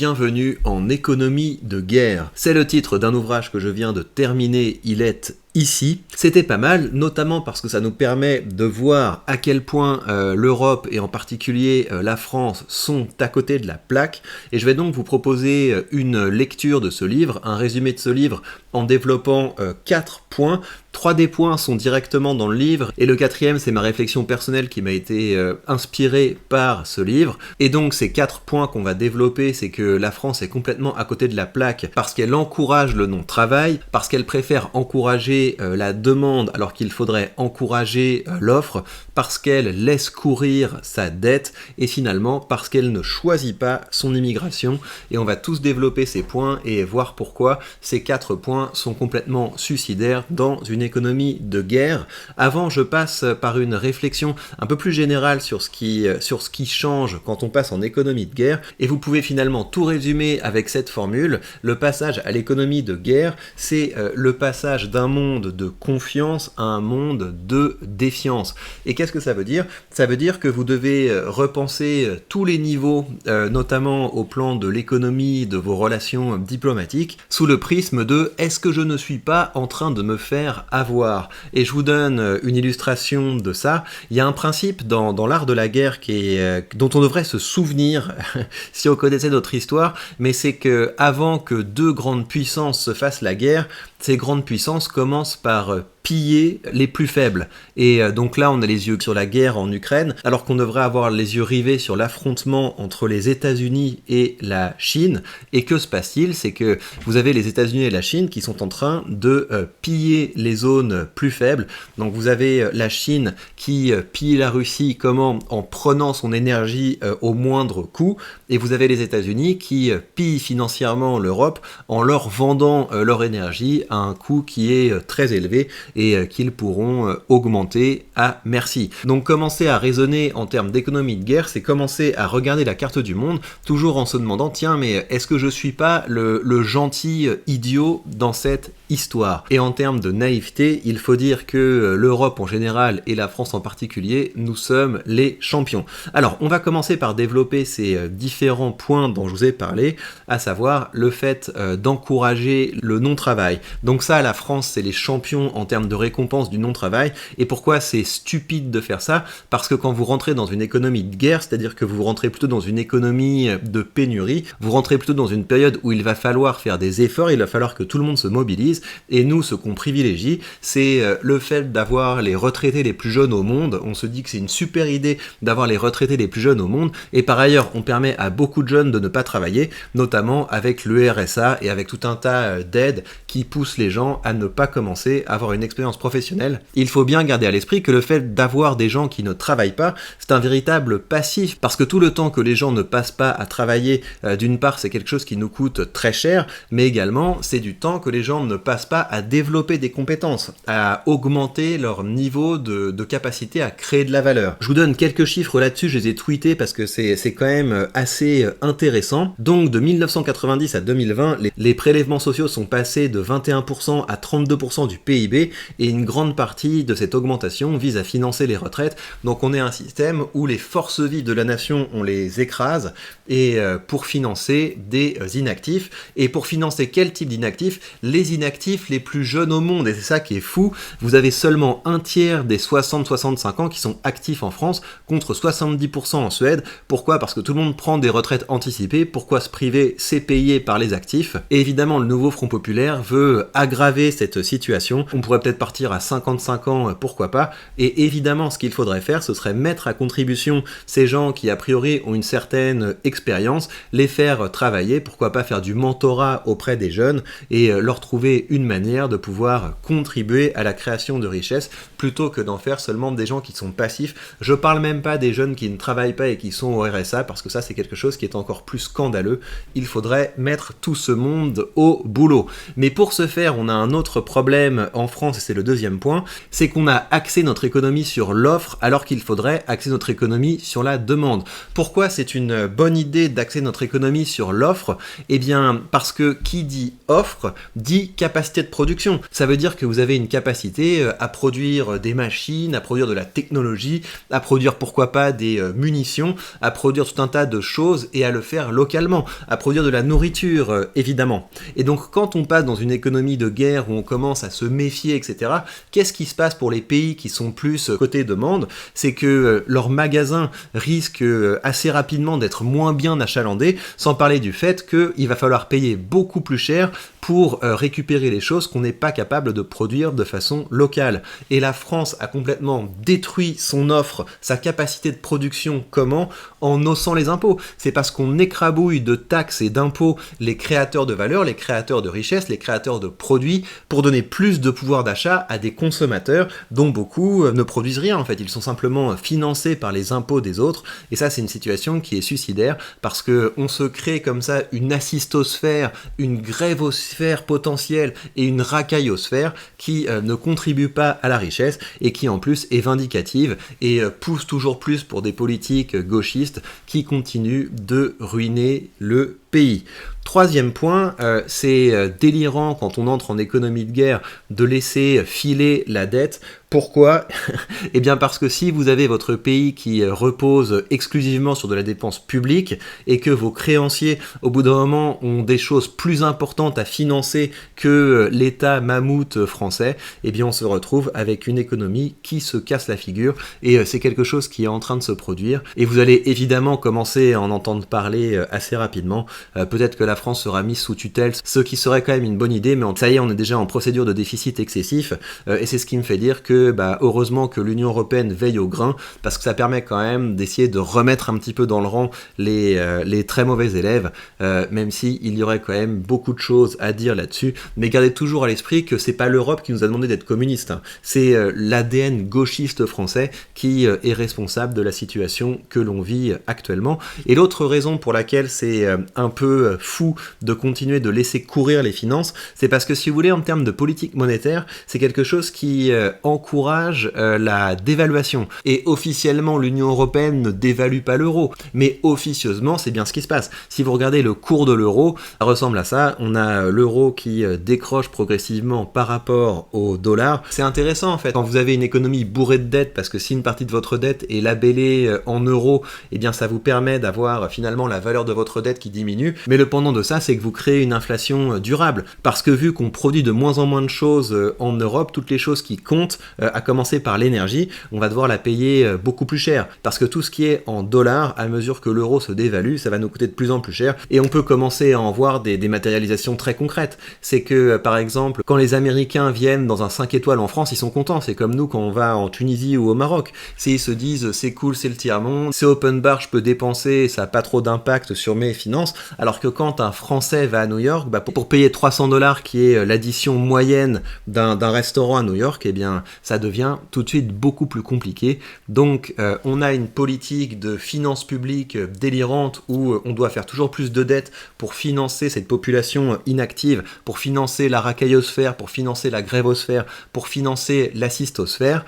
bienvenue en économie de guerre. C'est le titre d'un ouvrage que je viens de terminer, il est ici. C'était pas mal, notamment parce que ça nous permet de voir à quel point l'Europe et en particulier la France sont à côté de la plaque. Et je vais donc vous proposer une lecture de ce livre, un résumé de ce livre en développant 4 points. 3 des points sont directement dans le livre et le 4e c'est ma réflexion personnelle qui m'a été inspirée par ce livre. Et donc ces 4 points qu'on va développer, c'est que la France est complètement à côté de la plaque parce qu'elle encourage le non-travail, parce qu'elle préfère encourager la demande alors qu'il faudrait encourager l'offre, parce qu'elle laisse courir sa dette et finalement parce qu'elle ne choisit pas son immigration. Et on va tous développer ces points et voir pourquoi ces 4 points sont complètement suicidaires dans une économie de guerre. Avant, je passe par une réflexion un peu plus générale sur ce qui change quand on passe en économie de guerre, et vous pouvez finalement tout résumer avec cette formule. Le passage à l'économie de guerre, c'est le passage d'un monde de confiance à un monde de défiance. Et qu'est-ce que ça veut dire ? Ça veut dire que vous devez repenser tous les niveaux, notamment au plan de l'économie, de vos relations diplomatiques, sous le prisme de « est-ce que je ne suis pas en train de me faire avoir ?» Et je vous donne une illustration de ça. Il y a un principe dans l'art de la guerre dont on devrait se souvenir si on connaissait notre histoire, mais c'est que avant que deux grandes puissances se fassent la guerre, ces grandes puissances commencent par piller les plus faibles. Et donc là, on a les yeux sur la guerre en Ukraine, alors qu'on devrait avoir les yeux rivés sur l'affrontement entre les États-Unis et la Chine. Et que se passe-t-il ? C'est que vous avez les États-Unis et la Chine qui sont en train de piller les zones plus faibles. Donc vous avez la Chine qui pille la Russie, comment ? En prenant son énergie au moindre coût. Et vous avez les États-Unis qui pillent financièrement l'Europe en leur vendant leur énergie à un coût qui est très élevé et qu'ils pourront augmenter à merci. Donc commencer à raisonner en termes d'économie de guerre, c'est commencer à regarder la carte du monde, toujours en se demandant, tiens, mais est-ce que je suis pas le gentil idiot dans cette histoire ? Et en termes de naïveté, il faut dire que l'Europe en général et la France en particulier, nous sommes les champions. Alors, on va commencer par développer ces différents points dont je vous ai parlé, à savoir le fait d'encourager le non-travail. Donc ça, la France, c'est les champions en termes de récompense du non-travail. Et pourquoi c'est stupide de faire ça ? Parce que quand vous rentrez dans une économie de guerre, c'est-à-dire que vous rentrez plutôt dans une économie de pénurie, vous rentrez plutôt dans une période où il va falloir faire des efforts, il va falloir que tout le monde se mobilise. Et nous, ce qu'on privilégie, c'est le fait d'avoir les retraités les plus jeunes au monde. On se dit que c'est une super idée d'avoir les retraités les plus jeunes au monde. Et par ailleurs, on permet à beaucoup de jeunes de ne pas travailler, notamment avec le RSA et avec tout un tas d'aides qui poussent les gens à ne pas commencer à avoir une expérience professionnelle. Il faut bien garder à l'esprit que le fait d'avoir des gens qui ne travaillent pas, c'est un véritable passif, parce que tout le temps que les gens ne passent pas à travailler, d'une part, c'est quelque chose qui nous coûte très cher, mais également, c'est du temps que les gens ne passent pas à développer des compétences, à augmenter leur niveau de capacité à créer de la valeur. Je vous donne quelques chiffres là-dessus, je les ai tweetés parce que c'est quand même assez intéressant. Donc, de 1990 à 2020, les prélèvements sociaux sont passés de 21% à 32% du PIB, et une grande partie de cette augmentation vise à financer les retraites. Donc on est un système où les forces vives de la nation, on les écrase, et pour financer des inactifs. Et pour financer quel type d'inactifs ? Les inactifs les plus jeunes au monde, et c'est ça qui est fou. Vous avez seulement un tiers des 60-65 ans qui sont actifs en France, contre 70% en Suède. Pourquoi ? Parce que tout le monde prend des retraites anticipées. Pourquoi se priver ? C'est payé par les actifs. Et évidemment, le nouveau Front Populaire veut aggraver cette situation. On pourrait peut-être partir à 55 ans, pourquoi pas. Et évidemment, ce qu'il faudrait faire, ce serait mettre à contribution ces gens qui, a priori, ont une certaine expérience, les faire travailler, pourquoi pas faire du mentorat auprès des jeunes et leur trouver une manière de pouvoir contribuer à la création de richesses plutôt que d'en faire seulement des gens qui sont passifs. Je parle même pas des jeunes qui ne travaillent pas et qui sont au RSA, parce que ça, c'est quelque chose qui est encore plus scandaleux. Il faudrait mettre tout ce monde au boulot. Mais pour ce faire, on a un autre problème en France, et c'est le deuxième point, c'est qu'on a axé notre économie sur l'offre alors qu'il faudrait axer notre économie sur la demande. Pourquoi c'est une bonne idée d'axer notre économie sur l'offre ? Eh bien, parce que qui dit offre dit capacité capacité de production. Ça veut dire que vous avez une capacité à produire des machines, à produire de la technologie, à produire pourquoi pas des munitions, à produire tout un tas de choses et à le faire localement, à produire de la nourriture évidemment. Et donc quand on passe dans une économie de guerre où on commence à se méfier, etc., qu'est-ce qui se passe pour les pays qui sont plus côté demande? C'est que leurs magasins risquent assez rapidement d'être moins bien achalandés, sans parler du fait qu'il va falloir payer beaucoup plus cher pour récupérer les choses qu'on n'est pas capable de produire de façon locale. Et la France a complètement détruit son offre, sa capacité de production. Comment? En haussant les impôts. C'est parce qu'on écrabouille de taxes et d'impôts les créateurs de valeur, les créateurs de richesses, les créateurs de produits, pour donner plus de pouvoir d'achat à des consommateurs dont beaucoup ne produisent rien. En fait, ils sont simplement financés par les impôts des autres. Et ça, c'est une situation qui est suicidaire parce qu'on se crée comme ça une assistosphère, une grèvosphère potentielle et une racaillosphère qui ne contribue pas à la richesse et qui en plus est vindicative et pousse toujours plus pour des politiques gauchistes qui continuent de ruiner le pays. Troisième point, c'est délirant quand on entre en économie de guerre de laisser filer la dette. Pourquoi? Eh bien parce que si vous avez votre pays qui repose exclusivement sur de la dépense publique et que vos créanciers, au bout d'un moment, ont des choses plus importantes à financer que l'État mammouth français, eh bien on se retrouve avec une économie qui se casse la figure et c'est quelque chose qui est en train de se produire. Et vous allez évidemment commencer à en entendre parler assez rapidement. Peut-être que la France sera mise sous tutelle, ce qui serait quand même une bonne idée, mais ça y est, on est déjà en procédure de déficit excessif et c'est ce qui me fait dire que heureusement que l'Union Européenne veille au grain, parce que ça permet quand même d'essayer de remettre un petit peu dans le rang les très mauvais élèves, même s'il y aurait quand même beaucoup de choses à dire là-dessus, mais gardez toujours à l'esprit que c'est pas l'Europe qui nous a demandé d'être communiste, hein. C'est l'ADN gauchiste français qui est responsable de la situation que l'on vit actuellement. Et l'autre raison pour laquelle c'est un peu fou de continuer de laisser courir les finances, c'est parce que si vous voulez, en termes de politique monétaire, c'est quelque chose qui encourage la dévaluation. Et officiellement, l'Union Européenne ne dévalue pas l'euro, mais officieusement, c'est bien ce qui se passe. Si vous regardez le cours de l'euro, ça ressemble à ça. On a l'euro qui décroche progressivement par rapport au dollar. C'est intéressant en fait, quand vous avez une économie bourrée de dettes, parce que si une partie de votre dette est labellée en euros, eh bien ça vous permet d'avoir finalement la valeur de votre dette qui diminue. Mais le pendant de ça, c'est que vous créez une inflation durable. Parce que vu qu'on produit de moins en moins de choses en Europe, toutes les choses qui comptent, à commencer par l'énergie, on va devoir la payer beaucoup plus cher. Parce que tout ce qui est en dollars, à mesure que l'euro se dévalue, ça va nous coûter de plus en plus cher. Et on peut commencer à en voir des matérialisations très concrètes. C'est que, par exemple, quand les Américains viennent dans un 5 étoiles en France, ils sont contents. C'est comme nous quand on va en Tunisie ou au Maroc. Ils se disent, c'est cool, c'est le tiers-monde, c'est open bar, je peux dépenser, ça n'a pas trop d'impact sur mes finances. Alors que quand un Français va à New York, pour payer $300 qui est l'addition moyenne d'un restaurant à New York, eh bien ça devient tout de suite beaucoup plus compliqué. Donc on a une politique de finances publiques délirante où on doit faire toujours plus de dettes pour financer cette population inactive, pour financer la racaillosphère, pour financer la grévosphère, pour financer l'assistosphère,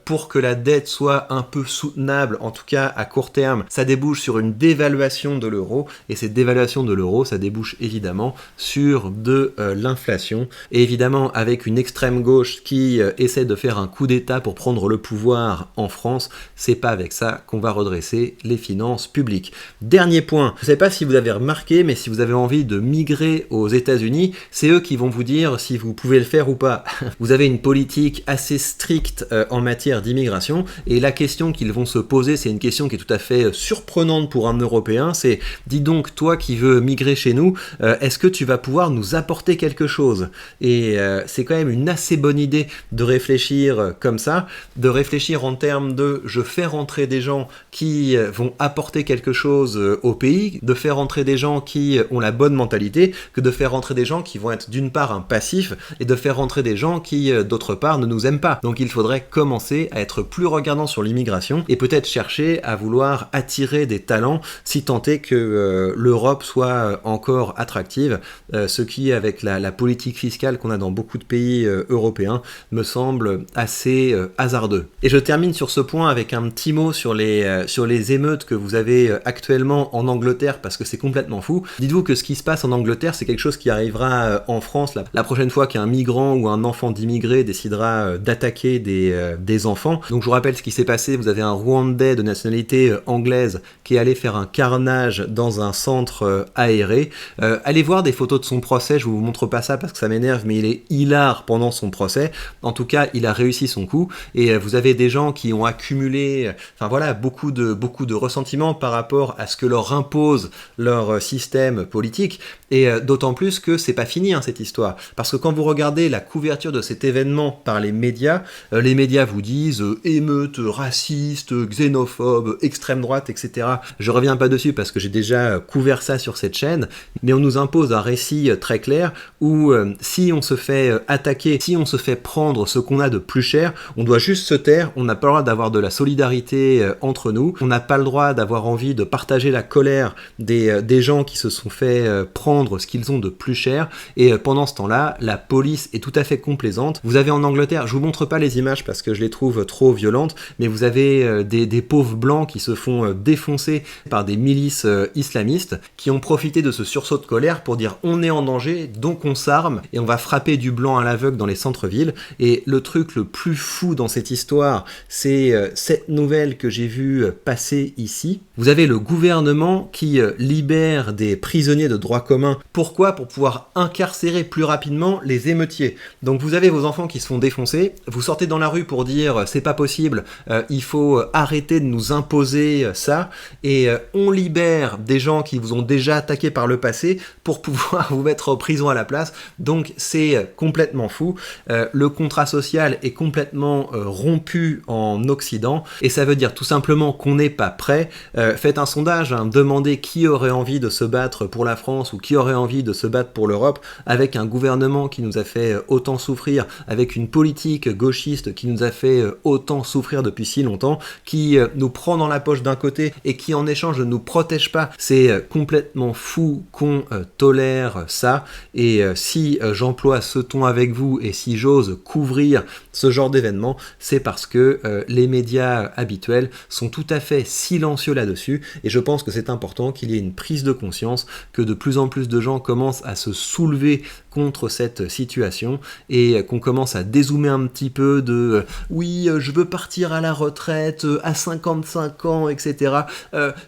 pour que la dette soit un peu soutenable, en tout cas à court terme. Ça débouche sur une dévaluation de l'euro, et cette dévaluation de l'euro, ça débouche évidemment sur de l'inflation, et évidemment avec une extrême gauche qui essaie de faire un coup d'état pour prendre le pouvoir en France, c'est pas avec ça qu'on va redresser les finances publiques. Dernier point, je sais pas si vous avez remarqué, mais si vous avez envie de migrer aux États-Unis, c'est eux qui vont vous dire si vous pouvez le faire ou pas. Vous avez une politique assez stricte en matière d'immigration, et la question qu'ils vont se poser, c'est une question qui est tout à fait surprenante pour un Européen, c'est dis donc, toi qui veux migrer chez nous, est-ce que tu vas pouvoir nous apporter quelque chose? Et c'est quand même une assez bonne idée de réfléchir comme ça, de réfléchir en termes de je fais rentrer des gens qui vont apporter quelque chose au pays, de faire rentrer des gens qui ont la bonne mentalité, que de faire rentrer des gens qui vont être d'une part un passif et de faire rentrer des gens qui d'autre part ne nous aiment pas. Donc il faudrait commencer à être plus regardant sur l'immigration et peut-être chercher à vouloir attirer des talents si tant est que l'Europe soit soit encore attractive, ce qui, avec la politique fiscale qu'on a dans beaucoup de pays européens, me semble assez hasardeux. Et je termine sur ce point avec un petit mot sur les émeutes que vous avez actuellement en Angleterre, parce que c'est complètement fou. Dites-vous que ce qui se passe en Angleterre, c'est quelque chose qui arrivera en France la prochaine fois qu'un migrant ou un enfant d'immigré décidera d'attaquer des enfants. Donc je vous rappelle ce qui s'est passé, vous avez un Rwandais de nationalité anglaise qui est allé faire un carnage dans un centre aéré. Allez voir des photos de son procès, je vous montre pas ça parce que ça m'énerve, mais il est hilar pendant son procès. En tout cas, il a réussi son coup, et vous avez des gens qui ont accumulé, enfin voilà, beaucoup de ressentiments par rapport à ce que leur impose leur système politique, et d'autant plus que c'est pas fini cette histoire, parce que quand vous regardez la couverture de cet événement par les médias vous disent émeute raciste, xénophobe, extrême droite, etc. Je reviens pas dessus parce que j'ai déjà couvert ça sur cette chaîne, mais on nous impose un récit très clair où si on se fait attaquer, si on se fait prendre ce qu'on a de plus cher, on doit juste se taire, on n'a pas le droit d'avoir de la solidarité entre nous, on n'a pas le droit d'avoir envie de partager la colère des gens qui se sont fait prendre ce qu'ils ont de plus cher, et pendant ce temps-là, la police est tout à fait complaisante. Vous avez en Angleterre, je vous montre pas les images parce que je les trouve trop violentes, mais vous avez des pauvres blancs qui se font défoncer par des milices islamistes qui ont profité de ce sursaut de colère pour dire on est en danger, donc on s'arme et on va frapper du blanc à l'aveugle dans les centres-villes. Et le truc le plus fou dans cette histoire, c'est cette nouvelle que j'ai vue passer ici. Vous avez le gouvernement qui libère des prisonniers de droit commun. Pourquoi ? Pour pouvoir incarcérer plus rapidement les émeutiers. Donc vous avez vos enfants qui se font défoncer, vous sortez dans la rue pour dire c'est pas possible, il faut arrêter de nous imposer ça, et on libère des gens qui vous ont déjà attaqué par le passé pour pouvoir vous mettre en prison à la place. Donc c'est complètement fou. Le contrat social est complètement rompu en Occident, et ça veut dire tout simplement qu'on n'est pas prêt. Faites un sondage, demandez qui aurait envie de se battre pour la France ou qui aurait envie de se battre pour l'Europe, avec un gouvernement qui nous a fait autant souffrir, avec une politique gauchiste qui nous a fait autant souffrir depuis si longtemps, qui nous prend dans la poche d'un côté et qui en échange ne nous protège pas. C'est complètement fou qu'on tolère ça, et si j'emploie ce ton avec vous et si j'ose couvrir ce genre d'événement, c'est parce que les médias habituels sont tout à fait silencieux là-dessus, et je pense que c'est important qu'il y ait une prise de conscience, que de plus en plus de gens commencent à se soulever contre cette situation, et qu'on commence à dézoomer un petit peu de oui, je veux partir à la retraite à 55 ans, etc.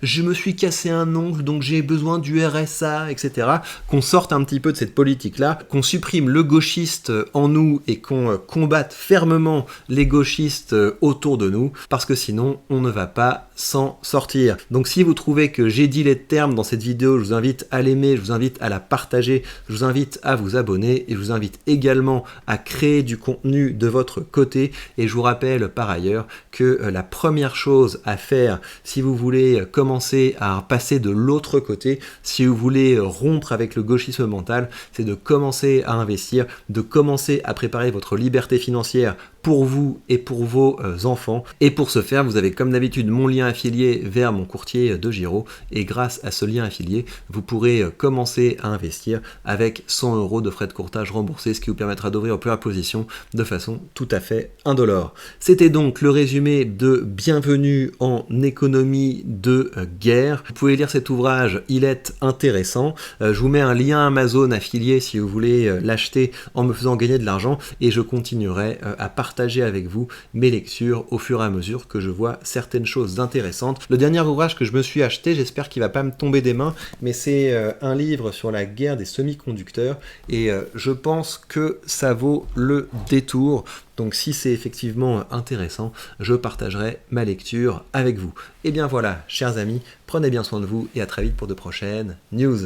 Je me suis cassé un ongle, donc j'ai besoin du RSA, etc. Qu'on sorte un petit peu de cette politique-là, qu'on supprime le gauchiste en nous et qu'on combatte fermement les gauchistes autour de nous, parce que sinon on ne va pas s'en sortir. Donc si vous trouvez que j'ai dit les termes dans cette vidéo, je vous invite à l'aimer, je vous invite à la partager, je vous invite à vous abonner, et je vous invite également à créer du contenu de votre côté. Et je vous rappelle par ailleurs que la première chose à faire si vous voulez commencer à passer de l'autre côté, si vous voulez rompre avec le gauchisme mental, c'est de commencer à investir, de commencer à préparer votre liberté financière pour vous et pour vos enfants. Et pour ce faire, vous avez comme d'habitude mon lien affilié vers mon courtier de Giro, et grâce à ce lien affilié, vous pourrez commencer à investir avec 100 € de frais de courtage remboursés, ce qui vous permettra d'ouvrir plusieurs positions de façon tout à fait indolore. C'était donc le résumé de Bienvenue en économie de guerre. Vous pouvez lire cet ouvrage, il est intéressant. Je vous mets un lien Amazon affilié si vous voulez l'acheter en me faisant gagner de l'argent, et je continuerai à partager avec vous mes lectures au fur et à mesure que je vois certaines choses intéressantes. Le dernier ouvrage que je me suis acheté, j'espère qu'il va pas me tomber des mains, mais c'est un livre sur la guerre des semi-conducteurs, et je pense que ça vaut le détour. Donc si c'est effectivement intéressant, je partagerai ma lecture avec vous. Et bien voilà, chers amis, prenez bien soin de vous et à très vite pour de prochaines news.